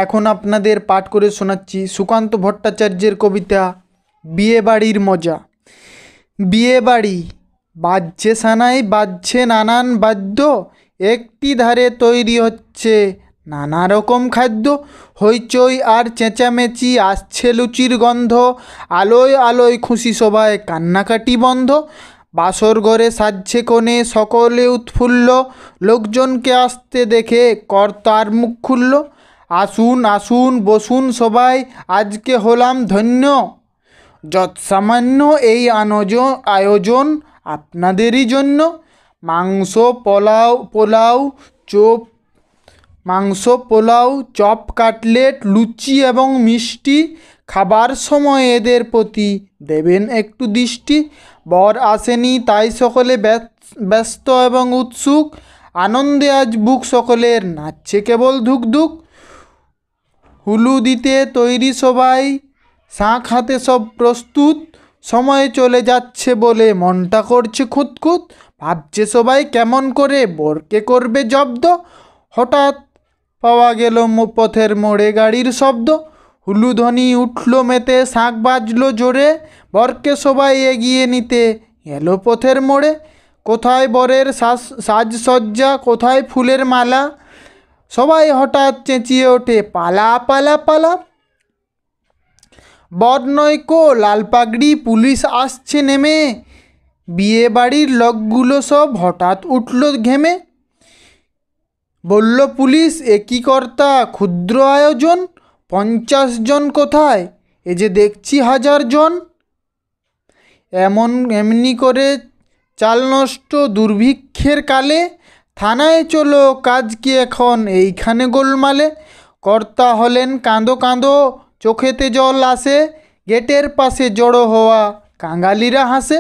এখন আপনাদের পাঠ করে শোনাচ্ছি সুকান্ত ভট্টাচার্যের কবিতা বিয়ে বাড়ির মজা। বিয়ে বাড়ি বাজছে সানাই, বাজছে নানান বাদ্য, একটি ধারে তৈরি হচ্ছে নানা রকম খাদ্য। হইচই আর চেঁচামেচি, আসছে লুচির গন্ধ, আলোয় আলোয় খুশি সবাই, কান্নাকাটি বন্ধ। বাসর ঘরে সাজছে কোণে, সকলে উৎফুল্ল, লোকজনকে আসতে দেখে কর্তার মুখ খুলল। আসুন আসুন বসুন সবাই, আজকে হলাম ধন্য, যৎসামান্য এই আয়োজন আপনাদেরই জন্য। মাংস পোলাও, চপ, কাটলেট, লুচি এবং মিষ্টি। খাবার সময় এদের প্রতি দেবেন একটু দৃষ্টি। বর আসেনি তাই সকলে ব্যস্ত এবং উৎসুক, আনন্দে আজ বুক সকলের নাচছে কেবল ধুক ধুক। হুলু দিতে তৈরি সবাই, শাঁখ হাতে সব প্রস্তুত, সময় চলে যাচ্ছে বলে মনটা করছে খুঁতখুত। ভাবছে সবাই কেমন করে বরকে করবে জব্দ। হঠাৎ পাওয়া গেল পথের মোড়ে গাড়ির শব্দ। হুলুধ্বনি উঠল মেতে, শাঁখ বাজলো জোরে, বরকে সবাই এগিয়ে নিতে এলো পথের মোড়ে। কোথায় বরের সাজসজ্জা, কোথায় ফুলের মালা, সবাই হঠাৎ চেঁচিয়ে ওঠে পালা পালা পালা। বর নয়কো লাল পাগড়ি, পুলিশ আসছে নেমে, বিয়ে বাড়ির লোকগুলো সব হঠাৎ উঠল ঘেমে। বলল পুলিশ, এ কি কর্তা, ক্ষুদ্র আয়োজন, 50 জন কোথায়, এ যে দেখছি 1000 জন। এমনি করে চাল নষ্ট দুর্ভিক্ষের কালে, থানায় চলো কাজ কি এখন এইখানে গোলমালে। কর্তা হলেন কাঁদো কাঁদো, চোখেতে জল আসে, গেটের পাশে জড়ো হওয়া কাঙালিরা হাসে।